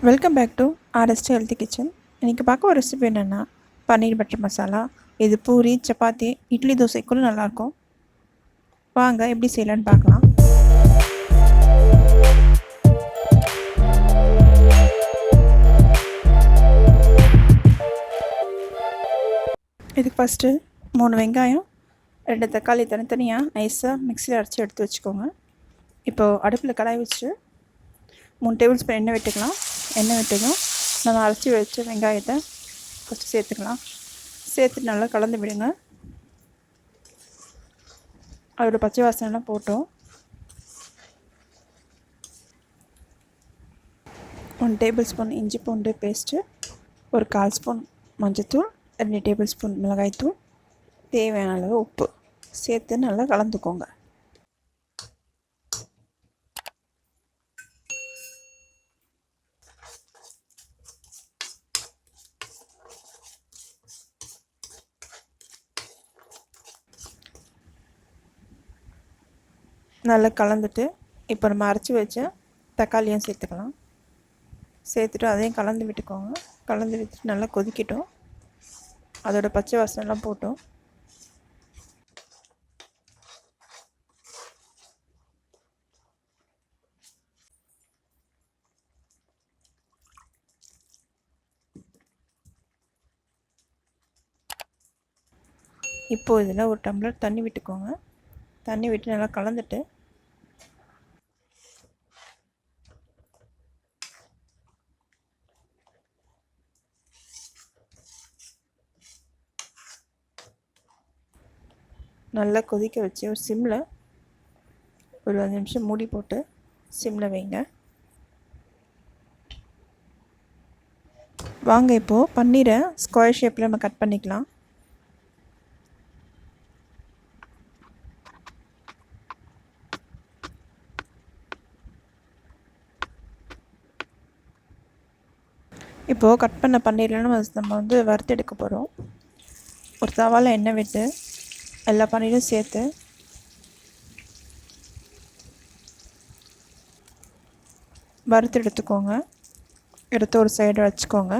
Welcome back to RST healthy kitchen. இன்றைக்கி பார்க்க ஒரு ரெசிபி என்னென்னா பன்னீர் பட்டர் மசாலா. இது பூரி, சப்பாத்தி, இட்லி, தோசைக்குள்ள நல்லாயிருக்கும். வாங்க எப்படி செய்யலான்னு பார்க்கலாம். இதுக்கு ஃபஸ்ட்டு 3 வெங்காயம், 2 தக்காளி தனித்தனியாக நைஸாக மிக்சியில் அரைச்சி எடுத்து வச்சுக்கோங்க. இப்போது அடுப்பில் கடாய் வச்சுட்டு 3 டேபிள் ஸ்பூன் எண்ணெய் விட்டுக்கலாம். எண்ணெய் விட்டதும் நம்ம அரைச்சி வச்ச வெங்காயத்தை ஃபஸ்ட்டு சேர்த்துக்கலாம். சேர்த்துட்டு நல்லா கலந்து விடுங்க. அதோட பச்சை வாசனைலாம் போட்டோம். 1 டேபிள் ஸ்பூன் இஞ்சி பூண்டு பேஸ்ட்டு, ஒரு 1/4 ஸ்பூன் மஞ்சத்தூள், 2 டேபிள் ஸ்பூன் மிளகாய்த்தூள், தேவையான அளவு உப்பு சேர்த்து நல்லா கலந்துக்கோங்க. நல்லா கலந்துட்டு இப்போ நம்ம அரைச்சி வச்ச தக்காளியும் சேர்த்துக்கலாம். சேர்த்துட்டு அதையும் கலந்து விட்டுக்கோங்க. கலந்து விட்டுட்டு நல்லா கொதிக்கட்டும். அதோட பச்சை வாசனைலாம் போட்டோம். இப்போது இதில் ஒரு டம்ளர் தண்ணி விட்டுக்கோங்க. தண்ணி விட்டு நல்லா கலந்துட்டு நல்லா கொதிக்க வச்சு ஒரு சிம்மில் ஒரு 5 நிமிஷம் மூடி போட்டு சிம்மில் வைங்க. வாங்க இப்போது பன்னீரை ஸ்கொயர் ஷேப்பில் நம்ம கட் பண்ணிக்கலாம். இப்போது கட் பண்ண பன்னீரில் நம்ம வந்து வறுத்து எடுக்க போகிறோம். ஒரு தவாவில் எண்ணெய் விட்டு எல்லா பன்னீரும் சேர்த்து வறுத்து எடுத்துக்கோங்க. எடுத்து ஒரு சைடு வச்சுக்கோங்க.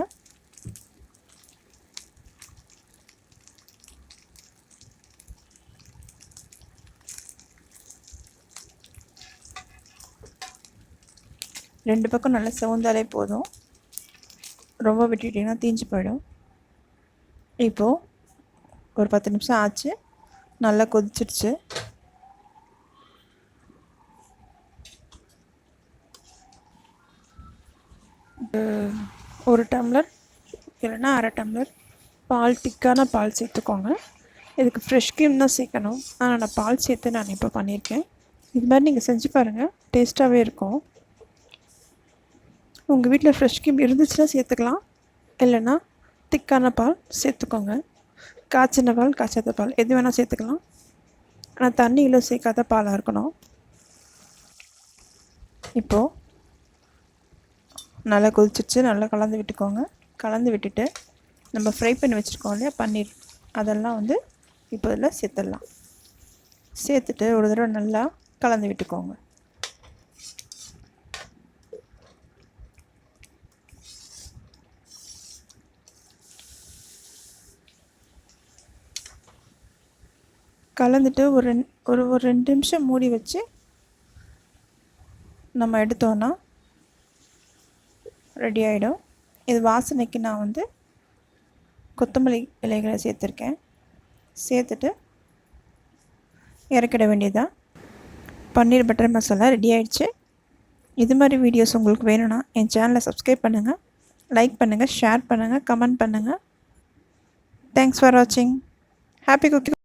ரெண்டு பக்கம் நல்லா செவந்தாலே போதும். ரொம்ப விட்டுட்டிங்கன்னா தீஞ்சு போயிடும். இப்போது ஒரு 10 நிமிஷம் ஆச்சு. நல்லா கொதிச்சிடுச்சு. ஒரு டம்ளர் இல்லைன்னா அரை டம்ளர் பால், திக்கான பால் சேர்த்துக்கோங்க. இதுக்கு ஃப்ரெஷ் க்ரீம் தான் சேர்க்கணும். ஆனால் நான் பால் சேர்த்து நான் இப்போ பண்ணியிருக்கேன். இது மாதிரி நீங்கள் செஞ்சு பாருங்கள், டேஸ்ட்டாகவே இருக்கும். உங்கள் வீட்டில் ஃப்ரெஷ் க்ரீம் இருந்துச்சுன்னா சேர்த்துக்கலாம். இல்லைன்னா திக்கான பால் சேர்த்துக்கோங்க. காய்ச்சின பால், காய்ச்சாத பால் எது வேணால் சேர்த்துக்கலாம். ஆனால் தண்ணியில் சேர்க்காத பாலாக இருக்கணும். இப்போது நல்லா கொதிச்சிச்சு. நல்லா கலந்து விட்டுக்கோங்க. கலந்து விட்டுட்டு நம்ம ஃப்ரை பண்ணி வச்சுருக்கோம் இல்லையா பன்னீர், அதெல்லாம் வந்து இப்போ இதில் சேர்த்துடலாம். சேர்த்துட்டு ஒரு தடவை நல்லா கலந்து விட்டுக்கோங்க. கலந்துட்டு ஒரு 2 நிமிஷம் மூடி வச்சு நம்ம எடுத்தோன்னா ரெடி ஆகிடும். இது வாசனைக்கு நான் வந்து கொத்தமல்லி இலைகளை சேர்த்துருக்கேன். சேர்த்துட்டு இறக்கிட வேண்டியதுதான். பன்னீர் பட்டர் மசாலா ரெடி ஆகிடுச்சு. இது மாதிரி வீடியோஸ் உங்களுக்கு வேணும்னா என் சேனலை சப்ஸ்கிரைப் பண்ணுங்கள், லைக் பண்ணுங்கள், ஷேர் பண்ணுங்கள், கமெண்ட் பண்ணுங்கள். தேங்க்ஸ் ஃபார் வாட்சிங். Happy cooking.